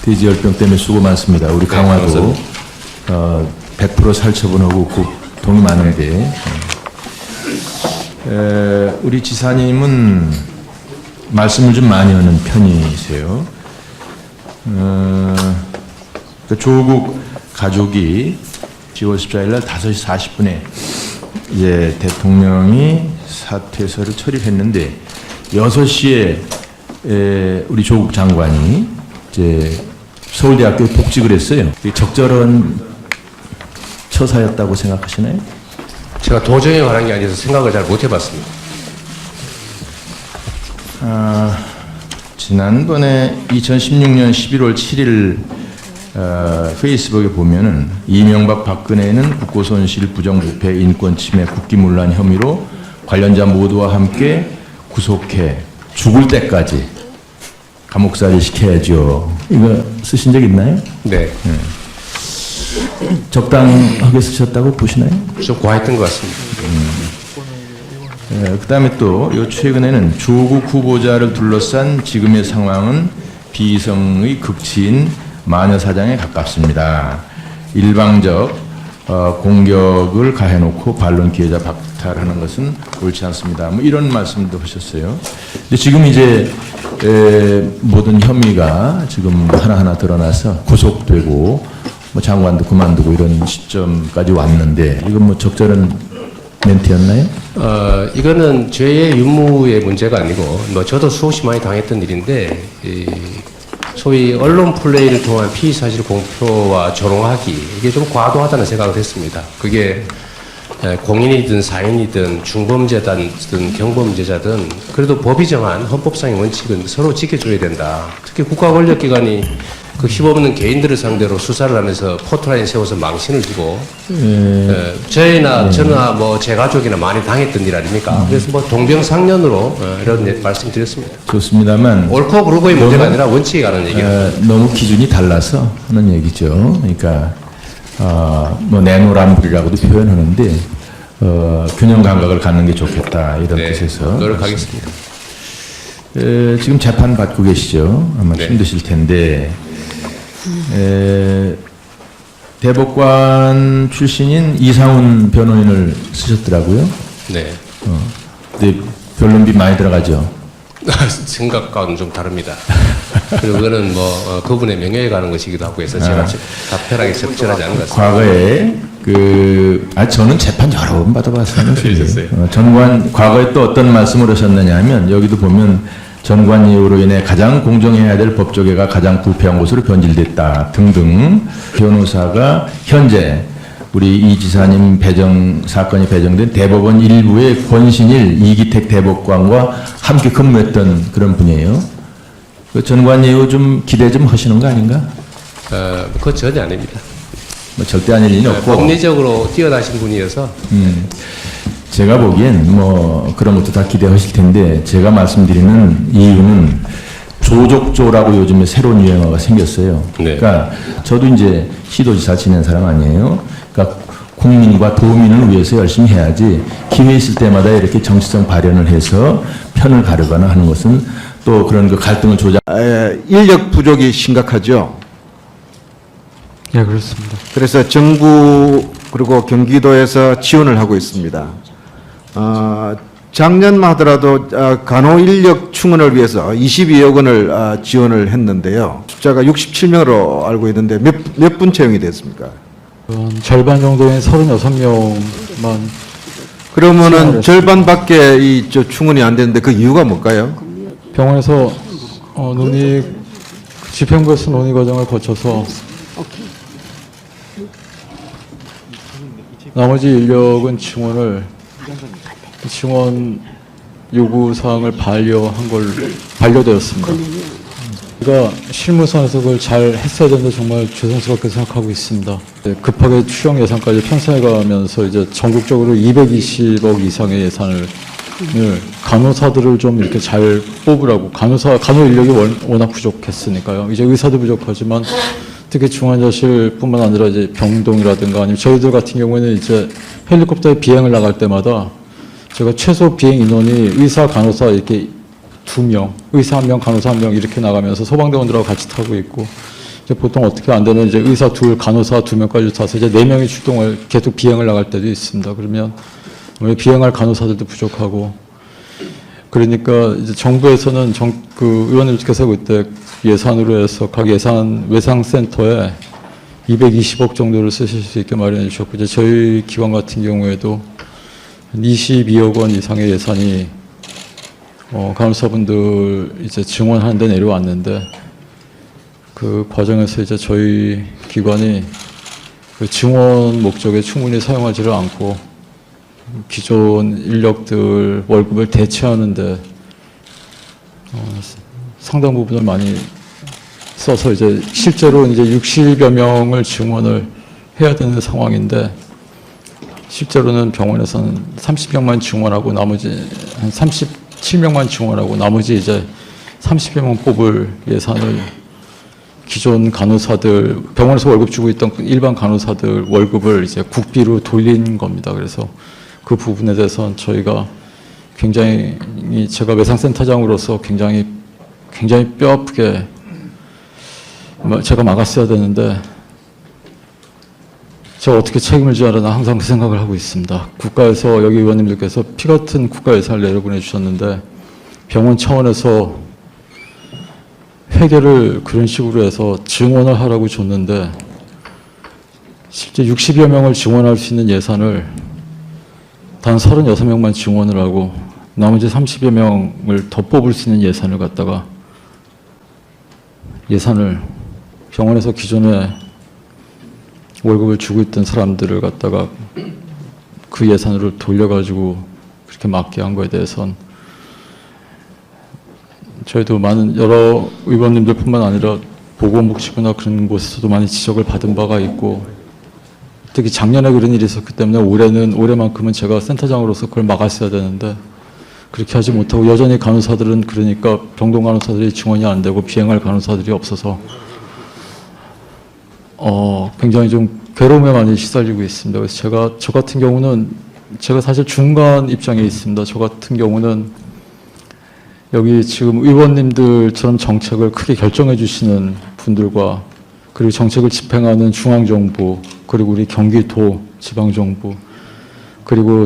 돼지열병 때문에 수고 많습니다. 우리 강화도 100% 살처분하고 동이 많은데 우리 지사님은 말씀을 좀 많이 하는 편이세요. 조국 가족이 10월 14일 날 5시 40분에 이제 대통령이 사퇴서를 처리했는데 6시에 우리 조국 장관이 이제 서울대학교에 복직을 했어요. 적절한 처사였다고 생각하시나요? 제가 도정에 관한 게 아니어서 생각을 잘 못 해봤습니다. 지난번에 2016년 11월 7일 페이스북에 보면은 이명박 박근혜는 국고손실 부정부패 인권침해 국기문란 혐의로 관련자 모두와 함께 구속해 죽을 때까지 감옥살이 시켜야죠. 이거 쓰신 적 있나요? 네. 적당하게 쓰셨다고 보시나요? 좀 과했던 것 같습니다. 그 다음에 또 요 최근에는 조국 후보자를 둘러싼 지금의 상황은 비이성의 극치인 마녀사장에 가깝습니다. 일방적 공격을 가해놓고 반론 기회자 박탈하는 것은 옳지 않습니다. 뭐 이런 말씀도 하셨어요. 근데 지금 이제 모든 혐의가 지금 하나하나 드러나서 구속되고 뭐 장관도 그만두고 이런 시점까지 왔는데 이건 뭐 적절한 멘트였나요? 이거는 죄의 유무의 문제가 아니고, 뭐 저도 수없이 많이 당했던 일인데, 소위 언론 플레이를 통한 피의 사실 공표와 조롱하기, 이게 좀 과도하다는 생각을 했습니다. 그게 공인이든 사인이든 중범죄자든 경범죄자든 그래도 법이 정한 헌법상의 원칙은 서로 지켜줘야 된다. 특히 국가 권력기관이 그 힘없는 개인들을 상대로 수사를 하면서 포토라인 세워서 망신을 주고 저나 뭐 제 가족이나 많이 당했던 일 아닙니까? 그래서 뭐 동병상련으로 이런 말씀드렸습니다. 좋습니다만 옳고 그르고의 문제가 아니라 원칙에 관한 얘기입니다. 너무 기준이 달라서 하는 얘기죠. 그러니까 뭐 내노란불이라고도 표현하는데 균형 감각을 갖는 게 좋겠다 이런 뜻에서 노력하겠습니다. 지금 재판 받고 계시죠. 아마 네. 힘드실 텐데 대법관 출신인 이상훈 변호인을 쓰셨더라고요. 네. 근데 변론비 많이 들어가죠. 생각과는 좀 다릅니다. 그리고 그거는 뭐 그분의 명예에 가는 것이기도 하고 해서 제가 답변하기 적절하지 않은 것 같습니다. 과거에 저는 재판 여러 번 받아봤어요. 그러셨어요? 전관 과거에 또 어떤 말씀을 하셨느냐 하면 여기도 보면 전관 이후로 인해 가장 공정해야 될 법조계가 가장 부패한 곳으로 변질됐다 등등 변호사가 현재 우리 이 지사님 사건이 배정된 대법원 일부의 권신일 이기택 대법관과 함께 근무했던 그런 분이에요. 그 전관 이후 좀 기대 좀 하시는 거 아닌가? 그건 전혀 아닙니다. 뭐 절대 아닐 리는 없고 법리적으로 뛰어나신 분이어서 제가 보기엔 뭐 그런 것도 다 기대하실 텐데 제가 말씀드리는 이유는 조족조라고 요즘에 새로운 유행어가 생겼어요. 네. 그러니까 저도 이제 시도지사 지낸 사람 아니에요. 그러니까 국민과 도민을 위해서 열심히 해야지 기회 있을 때마다 이렇게 정치성 발현을 해서 편을 가르거나 하는 것은 또 그런 그 갈등을 인력 부족이 심각하죠. 예, 그렇습니다. 그래서 정부 그리고 경기도에서 지원을 하고 있습니다. 작년만 하더라도 간호 인력 충원을 위해서 22억 원을 지원을 했는데요. 숫자가 67명으로 알고 있는데 몇 분 채용이 됐습니까? 절반 정도인 36명만 그러면은 절반밖에 충원이 안 되는데 그 이유가 뭘까요? 병원에서 집행부에서 논의 과정을 거쳐서 나머지 인력은 증원 요구사항을 반려되었습니다. 제가 실무선에서 그걸 잘 했어야 되는데 정말 죄송스럽게 생각하고 있습니다. 급하게 추경 예산까지 편성해 가면서 이제 전국적으로 220억 이상의 예산을 간호사들을 좀 이렇게 잘 뽑으라고 간호 인력이 워낙 부족했으니까요. 이제 의사도 부족하지만 특히 중환자실뿐만 아니라 이제 병동이라든가 아니면 저희들 같은 경우에는 이제 헬리콥터에 비행을 나갈 때마다 제가 최소 비행 인원이 의사, 간호사 이렇게 2명, 의사 1명, 간호사 1명 이렇게 나가면서 소방대원들하고 같이 타고 있고 근데 보통 어떻게 안 되는 이제 의사 둘, 간호사 두 명까지 타서 이제 네 명이 출동을 계속 비행을 나갈 때도 있습니다. 그러면 왜 비행할 간호사들도 부족하고 그러니까 이제 정부에서는 그 의원님께서 그때 예산으로 해서 각 예산 외상센터에 220억 정도를 쓰실 수 있게 마련해 주셨고 이제 저희 기관 같은 경우에도 22억 원 이상의 예산이 간호사분들 이제 증원하는 데 내려왔는데 그 과정에서 이제 저희 기관이 그 증원 목적에 충분히 사용하지를 않고 기존 인력들 월급을 대체하는데 상당 부분을 많이 써서 이제 실제로 이제 60여 명을 증원을 해야 되는 상황인데 실제로는 병원에서는 30명만 증원하고 나머지 한 37명만 증원하고 나머지 이제 30여 명 뽑을 예산을 기존 간호사들 병원에서 월급 주고 있던 일반 간호사들 월급을 이제 국비로 돌린 겁니다. 그래서 그 부분에 대해서는 저희가 굉장히 제가 외상센터장으로서 굉장히 뼈 아프게 제가 막았어야 되는데 제가 어떻게 책임을 져야 하나 항상 그 생각을 하고 있습니다. 국가에서 여기 의원님들께서 피 같은 국가 예산을 내려보내 주셨는데 병원 차원에서 회계를 그런 식으로 해서 증원을 하라고 줬는데 실제 60여 명을 증원할 수 있는 예산을 단 36명만 증원을 하고 나머지 30여 명을 더 뽑을 수 있는 예산을 갖다가 예산을 병원에서 기존에 월급을 주고 있던 사람들을 갖다가 그 예산으로 돌려가지고 그렇게 막게 한 거에 대해서는 저희도 많은 여러 의원님들뿐만 아니라 보건복지부나 그런 곳에서도 많이 지적을 받은 바가 있고 특히 작년에 그런 일이 있었기 때문에 올해만큼은 제가 센터장으로서 그걸 막았어야 되는데 그렇게 하지 못하고 여전히 간호사들은 그러니까 병동 간호사들이 증원이 안 되고 비행할 간호사들이 없어서 굉장히 좀 괴로움에 많이 시달리고 있습니다. 그래서 저 같은 경우는 제가 사실 중간 입장에 있습니다. 저 같은 경우는 여기 지금 의원님들처럼 정책을 크게 결정해 주시는 분들과 그리고 정책을 집행하는 중앙정부 그리고 우리 경기도 지방정부 그리고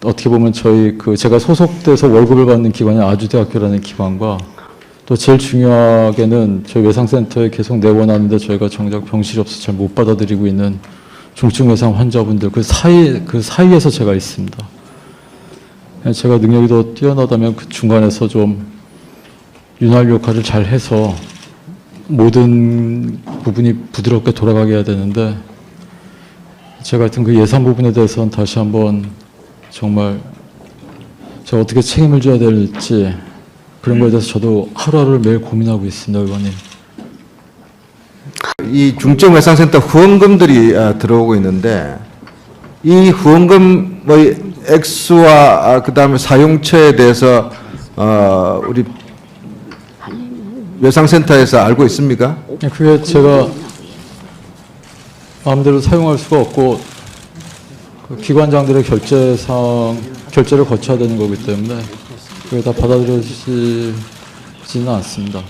어떻게 보면 저희 제가 소속돼서 월급을 받는 기관이 아주대학교라는 기관과 또 제일 중요하게는 저희 외상센터에 계속 내원하는데 저희가 정작 병실이 없어서 잘 못 받아들이고 있는 중증 외상 환자분들 그 사이에서 제가 있습니다. 제가 능력이 더 뛰어나다면 그 중간에서 좀 윤활 역할을 잘 해서 모든 부분이 부드럽게 돌아가게 해야 되는데 제가 하여튼 그 예산 부분에 대해서는 다시 한번 정말 제가 어떻게 책임을 져야 될지 그런 거에 대해서 저도 하루하루 매일 고민하고 있습니다, 의원님. 이 중증외상센터 후원금들이 들어오고 있는데 이 후원금의 액수와 그다음에 사용처에 대해서 우리 외상센터에서 알고 있습니까? 그게 제가 마음대로 사용할 수가 없고 그 기관장들의 결제를 거쳐야 되는 거기 때문에 그게 다 받아들여지지는 않습니다.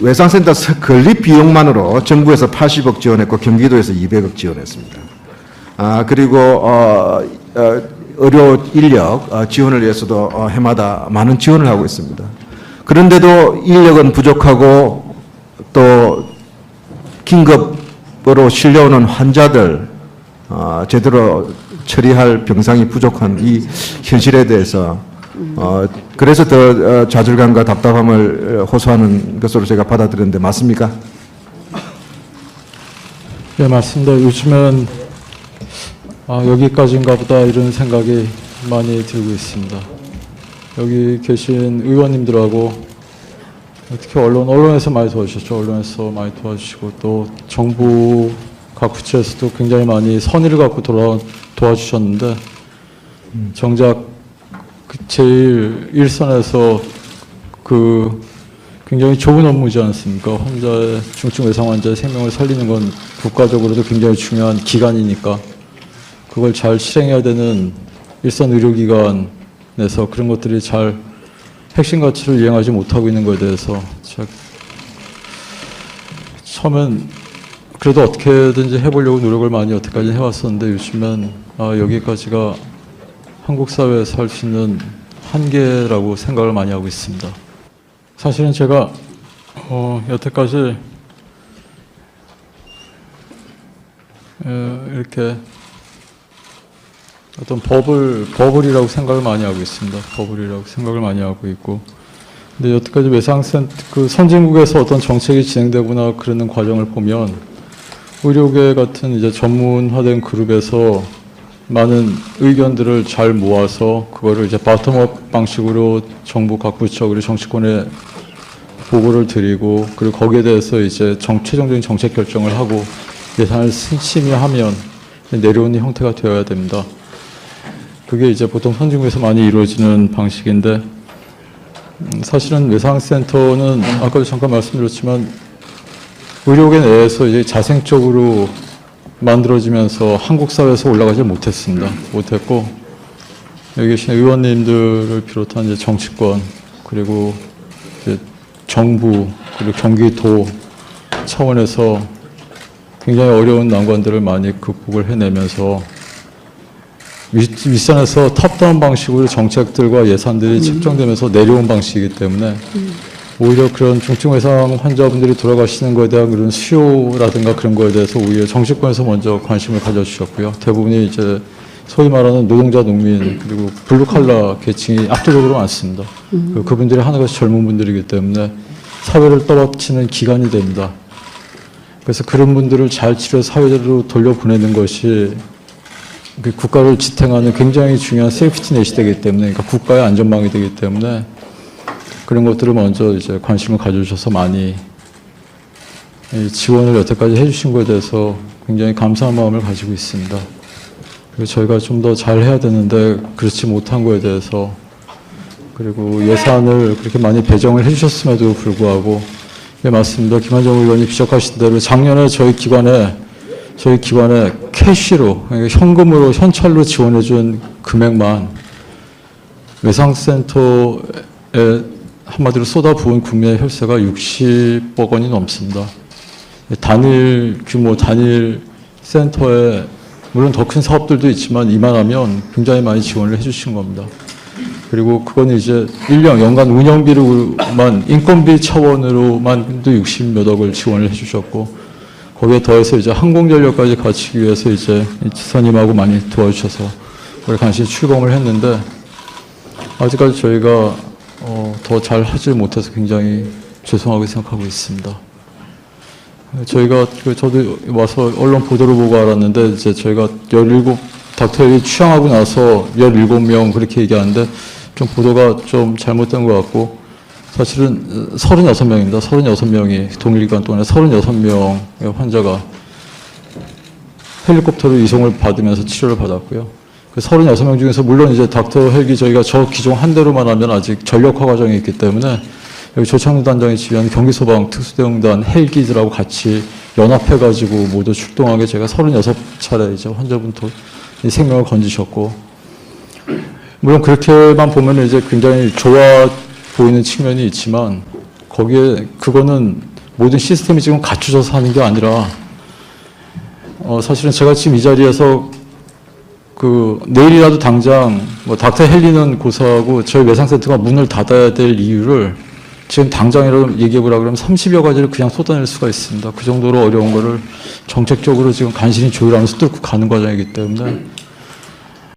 외상센터 건립 비용만으로 정부에서 80억 지원했고 경기도에서 200억 지원했습니다. 그리고 의료 인력 지원을 위해서도 해마다 많은 지원을 하고 있습니다. 그런데도 인력은 부족하고 또 긴급으로 실려오는 환자들 제대로 처리할 병상이 부족한 이 현실에 대해서 그래서 더 좌절감과 답답함을 호소하는 것으로 제가 받아들였는데 맞습니까? 네, 맞습니다. 요즘은 여기까지인가 보다 이런 생각이 많이 들고 있습니다. 여기 계신 의원님들하고 특히 언론에서 많이 도와주셨죠. 언론에서 많이 도와주시고 또 정부 각 부처에서도 굉장히 많이 선의를 갖고 도와주셨는데 정작 제일 일선에서 굉장히 좋은 업무지 않습니까? 중증 외상 환자의 생명을 살리는 건 국가적으로도 굉장히 중요한 기간이니까 그걸 잘 실행해야 되는 일선 의료기관에서 그런 것들이 잘 핵심 가치를 이행하지 못하고 있는 것에 대해서 처음엔 그래도 어떻게든지 해보려고 노력을 많이 여태까지 해왔었는데 요즘엔 여기까지가 한국 사회에서 할 수 있는 한계라고 생각을 많이 하고 있습니다. 사실은 제가 여태까지 이렇게 어떤 버블이라고 생각을 많이 하고 있습니다. 버블이라고 생각을 많이 하고 있고, 근데 여태까지 그 선진국에서 어떤 정책이 진행되거나 그러는 과정을 보면 의료계 같은 이제 전문화된 그룹에서 많은 의견들을 잘 모아서 그거를 이제 바텀업 방식으로 정부 각 부처 그리고 정치권에 보고를 드리고, 그리고 거기에 대해서 이제 최종적인 정책 결정을 하고 예산을 심의하면 내려오는 형태가 되어야 됩니다. 그게 이제 보통 선진국에서 많이 이루어지는 방식인데, 사실은 외상센터는 아까도 잠깐 말씀드렸지만 의료계 내에서 이제 자생적으로 만들어지면서 한국 사회에서 올라가지 못했고, 여기 계신 의원님들을 비롯한 이제 정치권, 그리고 이제 정부, 그리고 경기도 차원에서 굉장히 어려운 난관들을 많이 극복을 해내면서 윗선에서 탑다운 방식으로 정책들과 예산들이 책정되면서 내려온 방식이기 때문에 오히려 그런 중증 외상 환자분들이 돌아가시는 것에 대한 그런 수요라든가 그런 거에 대해서 오히려 정치권에서 먼저 관심을 가져주셨고요. 대부분이 이제 소위 말하는 노동자, 농민, 그리고 블루칼라 계층이 압도적으로 많습니다. 그분들이 하나같이 젊은 분들이기 때문에 사회를 떠받치는 기관이 됩니다. 그래서 그런 분들을 잘 치료 사회로 돌려보내는 것이 국가를 지탱하는 굉장히 중요한 세이프티넷이 되기 때문에, 그러니까 국가의 안전망이 되기 때문에 그런 것들을 먼저 이제 관심을 가져주셔서 많이 지원을 여태까지 해주신 것에 대해서 굉장히 감사한 마음을 가지고 있습니다. 그리고 저희가 좀 더 잘해야 되는데 그렇지 못한 것에 대해서, 그리고 예산을 그렇게 많이 배정을 해주셨음에도 불구하고, 예, 맞습니다. 김한정 의원이 지적하신 대로 작년에 저희 기관에 캐시로, 그러니까 현금으로, 현찰로 지원해준 금액만 외상센터에 한마디로 쏟아부은 국민의 혈세가 60억 원이 넘습니다. 단일 규모, 단일 센터에 물론 더 큰 사업들도 있지만 이만하면 굉장히 많이 지원을 해주신 겁니다. 그리고 그건 이제 연간 운영비로만, 인건비 차원으로만도 60몇 억을 지원을 해주셨고, 거기에 더해서 이제 항공전력까지 갖추기 위해서 이제 지사님하고 많이 도와주셔서 우리 간신히 출범을 했는데, 아직까지 저희가 더 잘 하지 못해서 굉장히 죄송하게 생각하고 있습니다. 저희가 저도 와서 언론 보도를 보고 알았는데, 이제 저희가 닥터헬이 취항하고 나서 17명 그렇게 얘기하는데 좀 보도가 좀 잘못된 것 같고, 사실은 36명입니다. 36명이 동일기간 동안에 36명의 환자가 헬리콥터로 이송을 받으면서 치료를 받았고요. 그 36명 중에서 물론 이제 닥터 헬기 저희가 저 기종 한 대로만 하면 아직 전력화 과정이 있기 때문에 여기 조창래 단장이 지휘한 경기소방 특수대응단 헬기들하고 같이 연합해가지고 모두 출동하게 제가 36차례 이제 환자분 생명을 건지셨고, 물론 그렇게만 보면 이제 굉장히 좋아 보이는 측면이 있지만, 그거는 모든 시스템이 지금 갖추져서 하는 게 아니라, 사실은 제가 지금 이 자리에서 내일이라도 당장 닥터 헬리는 고사하고 저희 외상센터가 문을 닫아야 될 이유를 지금 당장이라도 얘기해보라 그러면 30여 가지를 그냥 쏟아낼 수가 있습니다. 그 정도로 어려운 거를 정책적으로 지금 간신히 조율하면서 뚫고 가는 과정이기 때문에